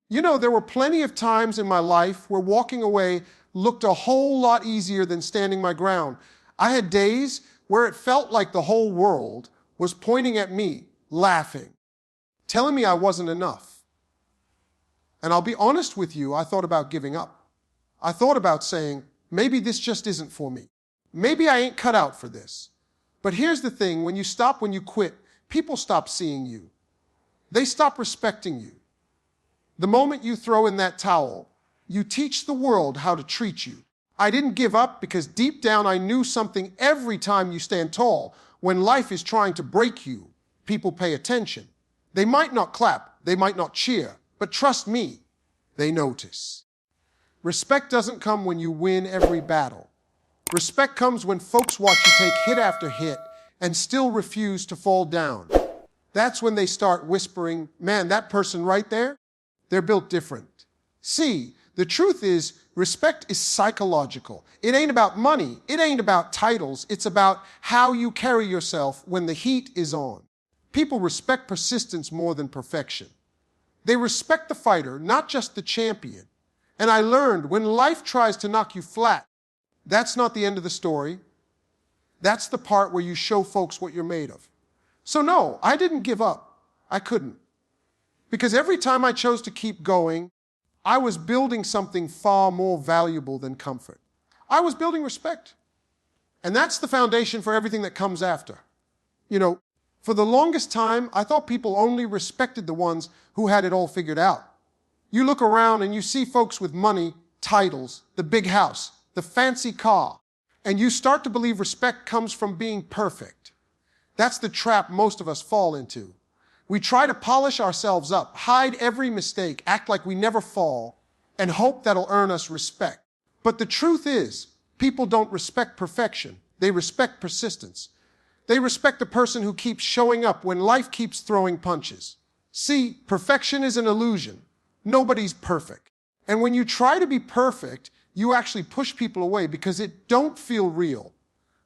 You know, there were plenty of times in my life where walking away looked a whole lot easier than standing my ground. I had days where it felt like the whole world was pointing at me, laughing, telling me I wasn't enough. And I'll be honest with you, I thought about giving up. I thought about saying, maybe this just isn't for me. Maybe I ain't cut out for this. But here's the thing, when you quit, people stop seeing you. They stop respecting you. The moment you throw in that towel, you teach the world how to treat you. I didn't give up because deep down I knew something every time you stand tall. When life is trying to break you, people pay attention. They might not clap, they might not cheer, but trust me, they notice. Respect doesn't come when you win every battle. Respect comes when folks watch you take hit after hit and still refuse to fall down. That's when they start whispering, man, that person right there, they're built different. See, the truth is, respect is psychological. It ain't about money. It ain't about titles. It's about how you carry yourself when the heat is on. People respect persistence more than perfection. They respect the fighter, not just the champion. And I learned when life tries to knock you flat, that's not the end of the story. That's the part where you show folks what you're made of. So no, I didn't give up. I couldn't. Because every time I chose to keep going, I was building something far more valuable than comfort. I was building respect. And that's the foundation for everything that comes after. You know, for the longest time, I thought people only respected the ones who had it all figured out. You look around and you see folks with money, titles, the big house, the fancy car, and you start to believe respect comes from being perfect. That's the trap most of us fall into. We try to polish ourselves up, hide every mistake, act like we never fall, and hope that'll earn us respect. But the truth is, people don't respect perfection. They respect persistence. They respect the person who keeps showing up when life keeps throwing punches. See, perfection is an illusion. Nobody's perfect. And when you try to be perfect, you actually push people away because it don't feel real.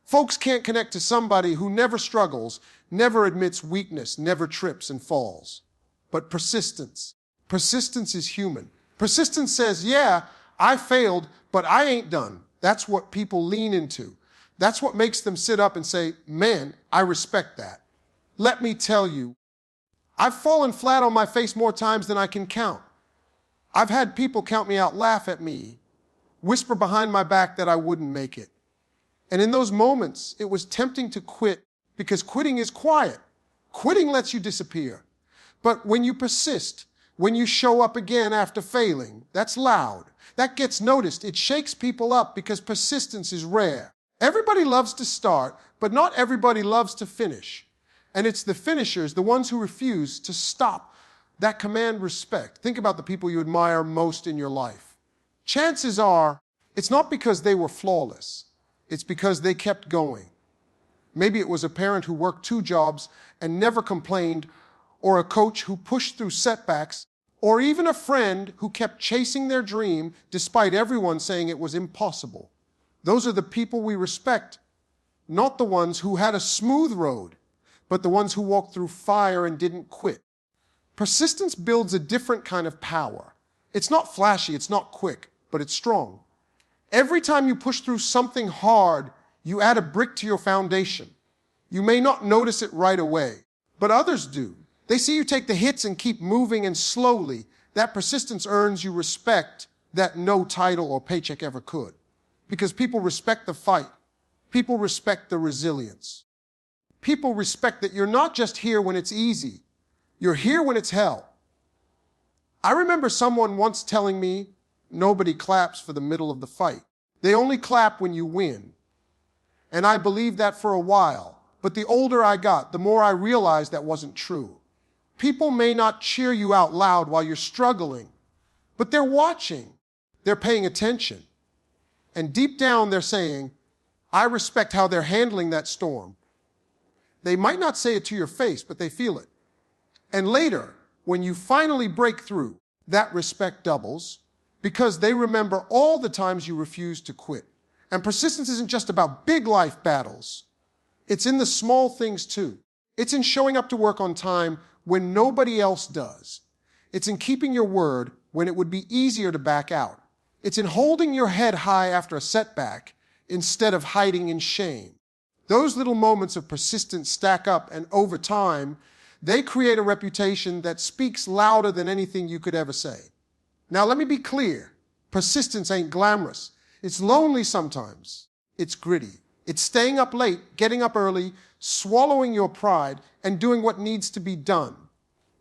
Folks can't connect to somebody who never struggles, never admits weakness, never trips and falls. But persistence is human. Persistence says, yeah, I failed, but I ain't done. That's what people lean into. That's what makes them sit up and say, man, I respect that. Let me tell you, I've fallen flat on my face more times than I can count. I've had people count me out, laugh at me, whisper behind my back that I wouldn't make it. And in those moments, it was tempting to quit because quitting is quiet. Quitting lets you disappear. But when you persist, when you show up again after failing, that's loud. That gets noticed. It shakes people up because persistence is rare. Everybody loves to start, but not everybody loves to finish. And it's the finishers, the ones who refuse to stop, that command respect. Think about the people you admire most in your life. Chances are, it's not because they were flawless. It's because they kept going. Maybe it was a parent who worked 2 jobs and never complained, or a coach who pushed through setbacks, or even a friend who kept chasing their dream despite everyone saying it was impossible. Those are the people we respect, not the ones who had a smooth road, but the ones who walked through fire and didn't quit. Persistence builds a different kind of power. It's not flashy, it's not quick, but it's strong. Every time you push through something hard, you add a brick to your foundation. You may not notice it right away, but others do. They see you take the hits and keep moving, and slowly, that persistence earns you respect that no title or paycheck ever could. Because people respect the fight. People respect the resilience. People respect that you're not just here when it's easy. You're here when it's hell. I remember someone once telling me, nobody claps for the middle of the fight. They only clap when you win. And I believed that for a while. But the older I got, the more I realized that wasn't true. People may not cheer you out loud while you're struggling, but they're watching. They're paying attention. And deep down, they're saying, I respect how they're handling that storm. They might not say it to your face, but they feel it. And later, when you finally break through, that respect doubles because they remember all the times you refused to quit. And persistence isn't just about big life battles. It's in the small things too. It's in showing up to work on time when nobody else does. It's in keeping your word when it would be easier to back out. It's in holding your head high after a setback instead of hiding in shame. Those little moments of persistence stack up, and over time, they create a reputation that speaks louder than anything you could ever say. Now, let me be clear. Persistence ain't glamorous. It's lonely sometimes. It's gritty. It's staying up late, getting up early, swallowing your pride, and doing what needs to be done.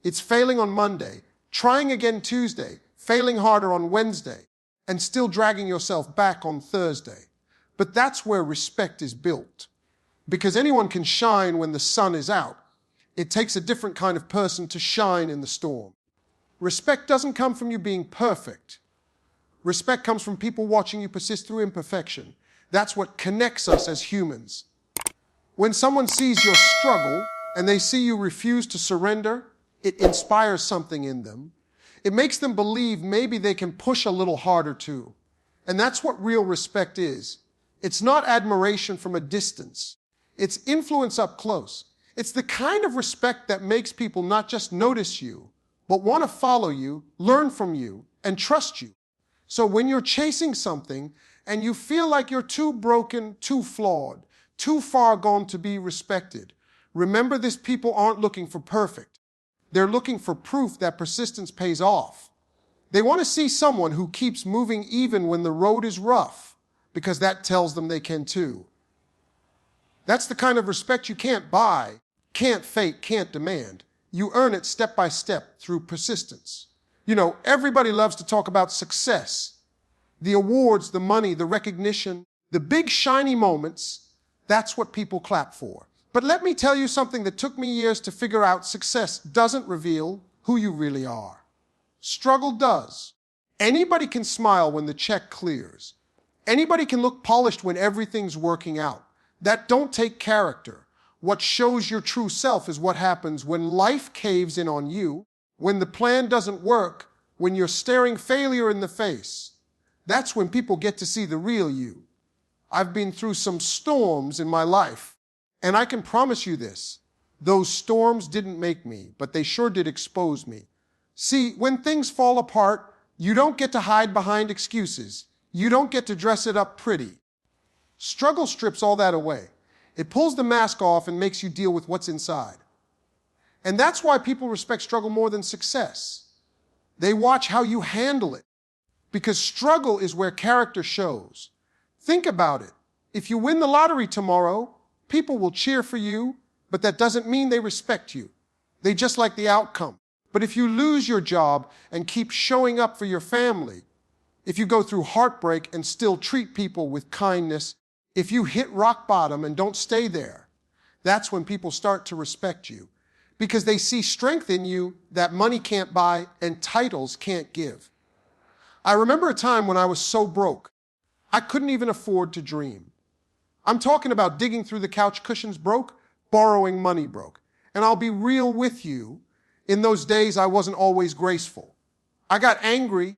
It's failing on Monday, trying again Tuesday, failing harder on Wednesday, and still dragging yourself back on Thursday. But that's where respect is built. Because anyone can shine when the sun is out. It takes a different kind of person to shine in the storm. Respect doesn't come from you being perfect. Respect comes from people watching you persist through imperfection. That's what connects us as humans. When someone sees your struggle and they see you refuse to surrender, it inspires something in them. It makes them believe maybe they can push a little harder too. And that's what real respect is. It's not admiration from a distance. It's influence up close. It's the kind of respect that makes people not just notice you, but want to follow you, learn from you, and trust you. So when you're chasing something and you feel like you're too broken, too flawed, too far gone to be respected, remember this: people aren't looking for perfect. They're looking for proof that persistence pays off. They want to see someone who keeps moving even when the road is rough, because that tells them they can too. That's the kind of respect you can't buy, can't fake, can't demand. You earn it step by step through persistence. You know, everybody loves to talk about success. The awards, the money, the recognition, the big shiny moments, that's what people clap for. But let me tell you something that took me years to figure out: success doesn't reveal who you really are. Struggle does. Anybody can smile when the check clears. Anybody can look polished when everything's working out. That don't take character. What shows your true self is what happens when life caves in on you, when the plan doesn't work, when you're staring failure in the face. That's when people get to see the real you. I've been through some storms in my life, and I can promise you this: those storms didn't make me, but they sure did expose me. See, when things fall apart, you don't get to hide behind excuses. You don't get to dress it up pretty. Struggle strips all that away. It pulls the mask off and makes you deal with what's inside. And that's why people respect struggle more than success. They watch how you handle it, because struggle is where character shows. Think about it. If you win the lottery tomorrow, people will cheer for you, but that doesn't mean they respect you. They just like the outcome. But if you lose your job and keep showing up for your family, if you go through heartbreak and still treat people with kindness, if you hit rock bottom and don't stay there, that's when people start to respect you, because they see strength in you that money can't buy and titles can't give. I remember a time when I was so broke, I couldn't even afford to dream. I'm talking about digging through the couch cushions broke, borrowing money broke. And I'll be real with you, in those days I wasn't always graceful. I got angry,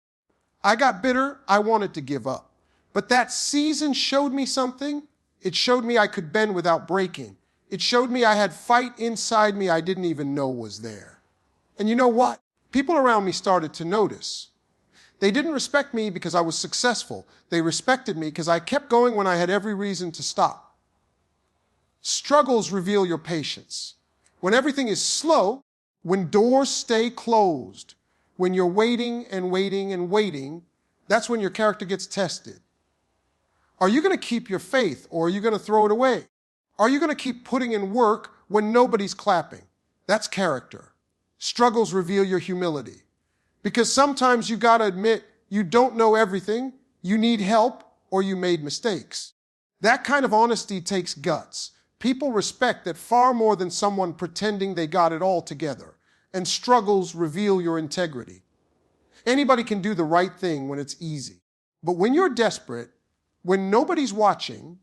I got bitter, I wanted to give up. But that season showed me something. It showed me I could bend without breaking. It showed me I had fight inside me I didn't even know was there. And you know what? People around me started to notice. They didn't respect me because I was successful. They respected me because I kept going when I had every reason to stop. Struggles reveal your patience. When everything is slow, when doors stay closed, when you're waiting and waiting and waiting, that's when your character gets tested. Are you going to keep your faith, or are you going to throw it away? Are you going to keep putting in work when nobody's clapping? That's character. Struggles reveal your humility. Because sometimes you got to admit you don't know everything, you need help, or you made mistakes. That kind of honesty takes guts. People respect that far more than someone pretending they got it all together. And struggles reveal your integrity. Anybody can do the right thing when it's easy. But when you're desperate, when nobody's watching,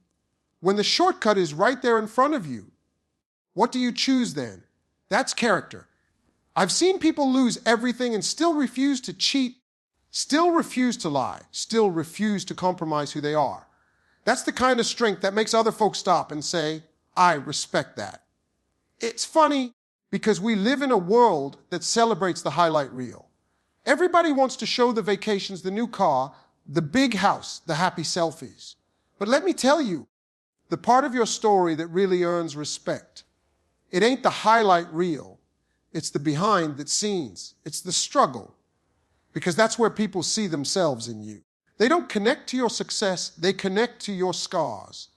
when the shortcut is right there in front of you, what do you choose then? That's character. I've seen people lose everything and still refuse to cheat, still refuse to lie, still refuse to compromise who they are. That's the kind of strength that makes other folks stop and say, I respect that. It's funny because we live in a world that celebrates the highlight reel. Everybody wants to show the vacations, the new car, the big house, the happy selfies. But let me tell you, the part of your story that really earns respect, it ain't the highlight reel. It's the behind the scenes. It's the struggle. Because that's where people see themselves in you. They don't connect to your success, they connect to your scars.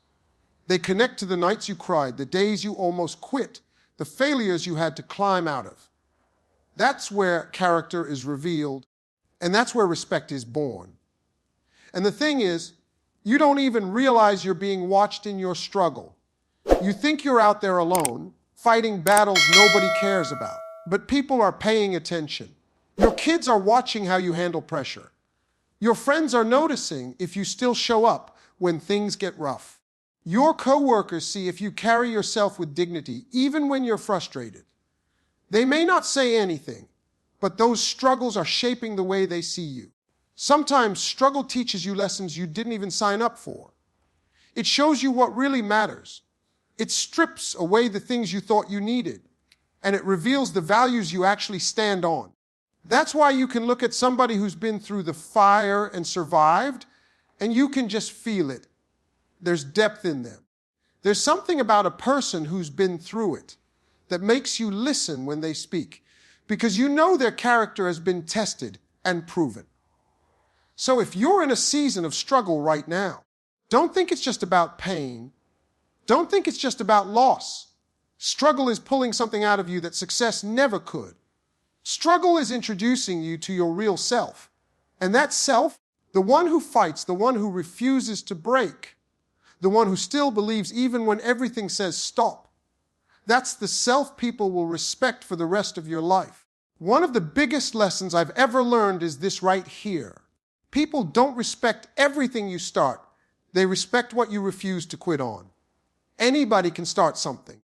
They connect to the nights you cried, the days you almost quit, the failures you had to climb out of. That's where character is revealed, and that's where respect is born. And the thing is, you don't even realize you're being watched in your struggle. You think you're out there alone, fighting battles nobody cares about. But people are paying attention. Your kids are watching how you handle pressure. Your friends are noticing if you still show up when things get rough. Your coworkers see if you carry yourself with dignity, even when you're frustrated. They may not say anything, but those struggles are shaping the way they see you. Sometimes struggle teaches you lessons you didn't even sign up for. It shows you what really matters. It strips away the things you thought you needed, and it reveals the values you actually stand on. That's why you can look at somebody who's been through the fire and survived, and you can just feel it. There's depth in them. There's something about a person who's been through it that makes you listen when they speak, because you know their character has been tested and proven. So if you're in a season of struggle right now, don't think it's just about pain. Don't think it's just about loss. Struggle is pulling something out of you that success never could. Struggle is introducing you to your real self. And that self, the one who fights, the one who refuses to break, the one who still believes even when everything says stop, that's the self people will respect for the rest of your life. One of the biggest lessons I've ever learned is this right here. People don't respect everything you start. They respect what you refuse to quit on. Anybody can start something.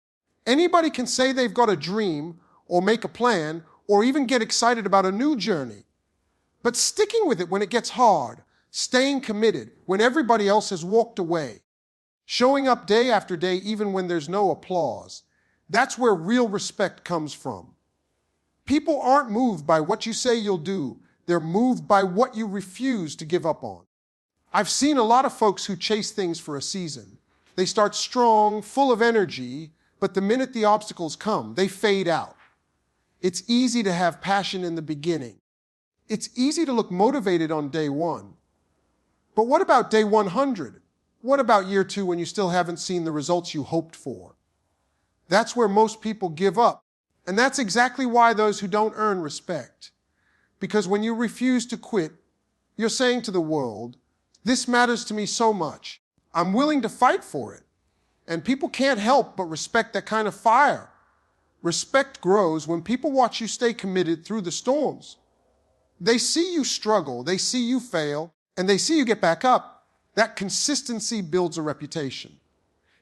Anybody can say they've got a dream or make a plan or even get excited about a new journey. But sticking with it when it gets hard, staying committed when everybody else has walked away, showing up day after day even when there's no applause, that's where real respect comes from. People aren't moved by what you say you'll do. They're moved by what you refuse to give up on. I've seen a lot of folks who chase things for a season. They start strong, full of energy, but the minute the obstacles come, they fade out. It's easy to have passion in the beginning. It's easy to look motivated on day one. But what about day 100? What about year 2 when you still haven't seen the results you hoped for? That's where most people give up. And that's exactly why those who don't earn respect. Because when you refuse to quit, you're saying to the world, this matters to me so much. I'm willing to fight for it. And people can't help but respect that kind of fire. Respect grows when people watch you stay committed through the storms. They see you struggle, they see you fail, and they see you get back up. That consistency builds a reputation.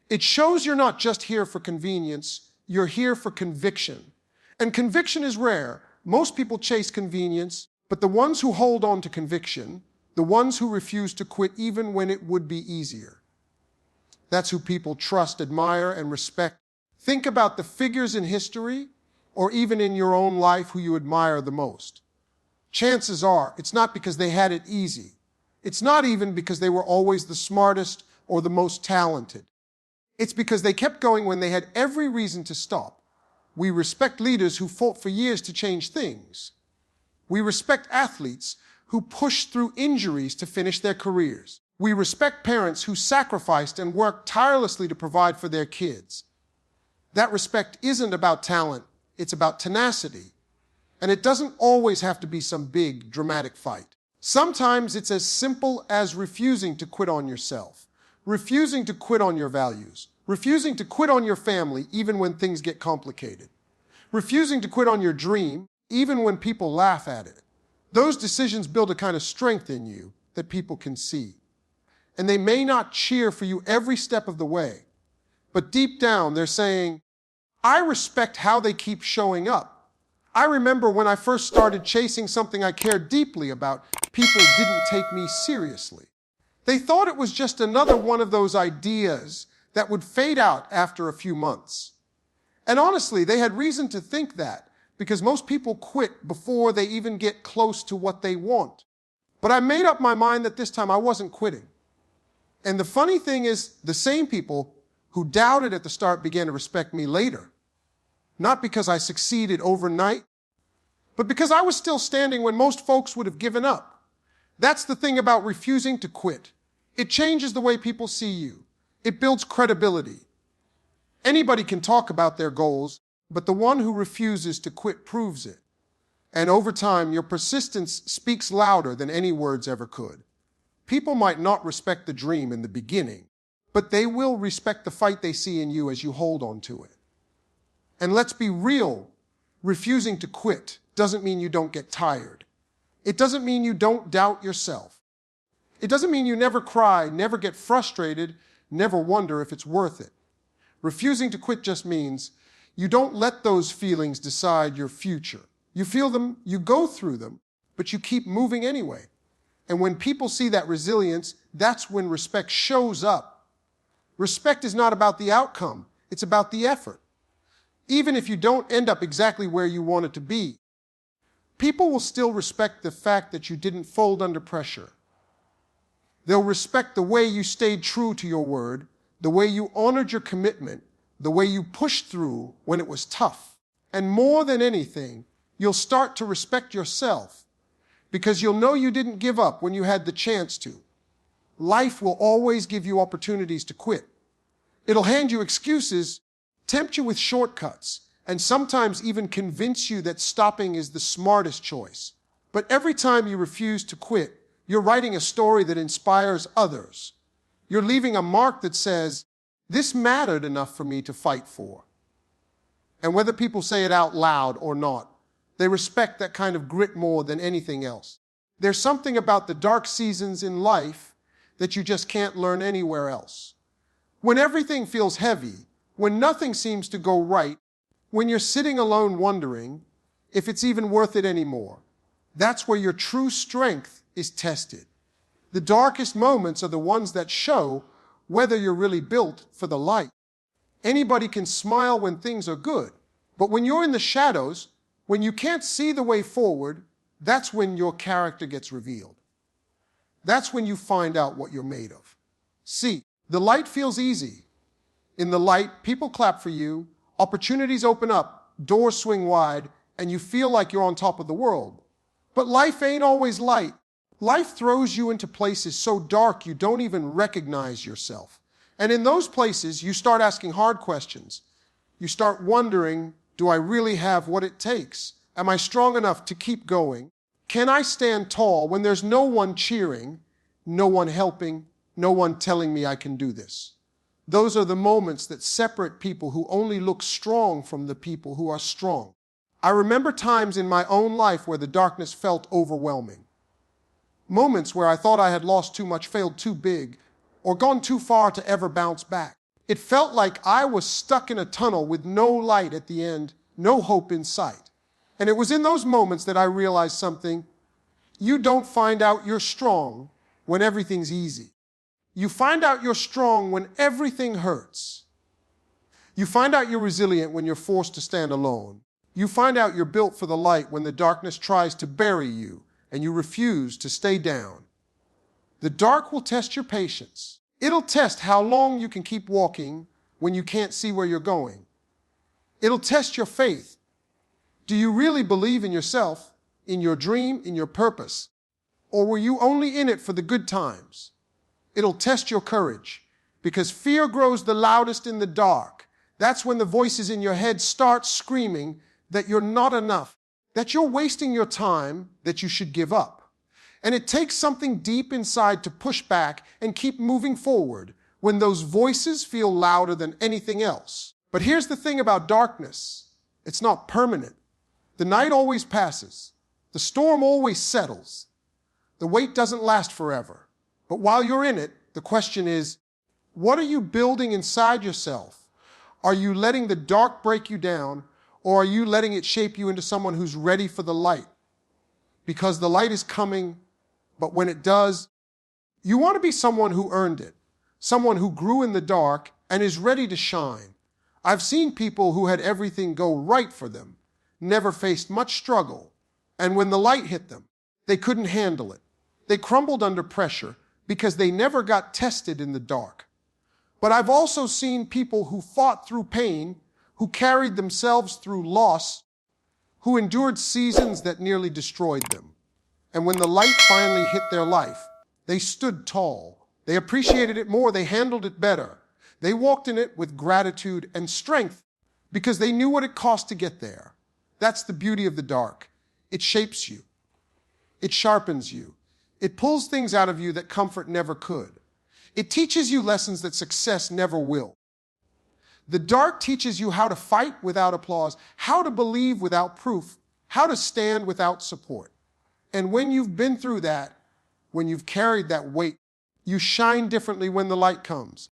It shows you're not just here for convenience, you're here for conviction. And conviction is rare. Most people chase convenience, but the ones who hold on to conviction, the ones who refuse to quit even when it would be easier, that's who people trust, admire, and respect. Think about the figures in history, or even in your own life who you admire the most. Chances are, it's not because they had it easy. It's not even because they were always the smartest or the most talented. It's because they kept going when they had every reason to stop. We respect leaders who fought for years to change things. We respect athletes who pushed through injuries to finish their careers. We respect parents who sacrificed and worked tirelessly to provide for their kids. That respect isn't about talent, it's about tenacity. And it doesn't always have to be some big, dramatic fight. Sometimes it's as simple as refusing to quit on yourself, refusing to quit on your values, refusing to quit on your family even when things get complicated, refusing to quit on your dream even when people laugh at it. Those decisions build a kind of strength in you that people can see. And they may not cheer for you every step of the way, but deep down they're saying, I respect how they keep showing up. I remember when I first started chasing something I cared deeply about, people didn't take me seriously. They thought it was just another one of those ideas that would fade out after a few months. And honestly, they had reason to think that, because most people quit before they even get close to what they want. But I made up my mind that this time I wasn't quitting. And the funny thing is, the same people who doubted at the start began to respect me later. Not because I succeeded overnight, but because I was still standing when most folks would have given up. That's the thing about refusing to quit. It changes the way people see you. It builds credibility. Anybody can talk about their goals, but the one who refuses to quit proves it. And over time, your persistence speaks louder than any words ever could. People might not respect the dream in the beginning, but they will respect the fight they see in you as you hold on to it. And let's be real, refusing to quit doesn't mean you don't get tired. It doesn't mean you don't doubt yourself. It doesn't mean you never cry, never get frustrated, never wonder if it's worth it. Refusing to quit just means you don't let those feelings decide your future. You feel them, you go through them, but you keep moving anyway. And when people see that resilience, that's when respect shows up. Respect is not about the outcome, it's about the effort. Even if you don't end up exactly where you want it to be, people will still respect the fact that you didn't fold under pressure. They'll respect the way you stayed true to your word, the way you honored your commitment, the way you pushed through when it was tough. And more than anything, you'll start to respect yourself because you'll know you didn't give up when you had the chance to. Life will always give you opportunities to quit. It'll hand you excuses, tempt you with shortcuts, and sometimes even convince you that stopping is the smartest choice. But every time you refuse to quit, you're writing a story that inspires others. You're leaving a mark that says, this mattered enough for me to fight for. And whether people say it out loud or not, they respect that kind of grit more than anything else. There's something about the dark seasons in life that you just can't learn anywhere else. When everything feels heavy, when nothing seems to go right, when you're sitting alone wondering if it's even worth it anymore, that's where your true strength is tested. The darkest moments are the ones that show whether you're really built for the light. Anybody can smile when things are good, but when you're in the shadows, when you can't see the way forward, that's when your character gets revealed. That's when you find out what you're made of. See, the light feels easy. In the light, people clap for you, opportunities open up, doors swing wide, and you feel like you're on top of the world. But life ain't always light. Life throws you into places so dark you don't even recognize yourself. And in those places, you start asking hard questions. You start wondering, do I really have what it takes? Am I strong enough to keep going? Can I stand tall when there's no one cheering, no one helping, no one telling me I can do this? Those are the moments that separate people who only look strong from the people who are strong. I remember times in my own life where the darkness felt overwhelming. Moments where I thought I had lost too much, failed too big, or gone too far to ever bounce back. It felt like I was stuck in a tunnel with no light at the end, no hope in sight. And it was in those moments that I realized something. You don't find out you're strong when everything's easy. You find out you're strong when everything hurts. You find out you're resilient when you're forced to stand alone. You find out you're built for the light when the darkness tries to bury you and you refuse to stay down. The dark will test your patience. It'll test how long you can keep walking when you can't see where you're going. It'll test your faith. Do you really believe in yourself, in your dream, in your purpose? Or were you only in it for the good times? It'll test your courage, because fear grows the loudest in the dark. That's when the voices in your head start screaming that you're not enough, that you're wasting your time, that you should give up. And it takes something deep inside to push back and keep moving forward when those voices feel louder than anything else. But here's the thing about darkness. It's not permanent. The night always passes. The storm always settles. The wait doesn't last forever. But while you're in it, the question is, what are you building inside yourself? Are you letting the dark break you down, or are you letting it shape you into someone who's ready for the light? Because the light is coming, but when it does, you want to be someone who earned it, someone who grew in the dark and is ready to shine. I've seen people who had everything go right for them, never faced much struggle, and when the light hit them, they couldn't handle it. They crumbled under pressure because they never got tested in the dark. But I've also seen people who fought through pain, who carried themselves through loss, who endured seasons that nearly destroyed them. And when the light finally hit their life, they stood tall. They appreciated it more. They handled it better. They walked in it with gratitude and strength because they knew what it cost to get there. That's the beauty of the dark. It shapes you. It sharpens you. It pulls things out of you that comfort never could. It teaches you lessons that success never will. The dark teaches you how to fight without applause, how to believe without proof, how to stand without support. And when you've been through that, when you've carried that weight, you shine differently when the light comes.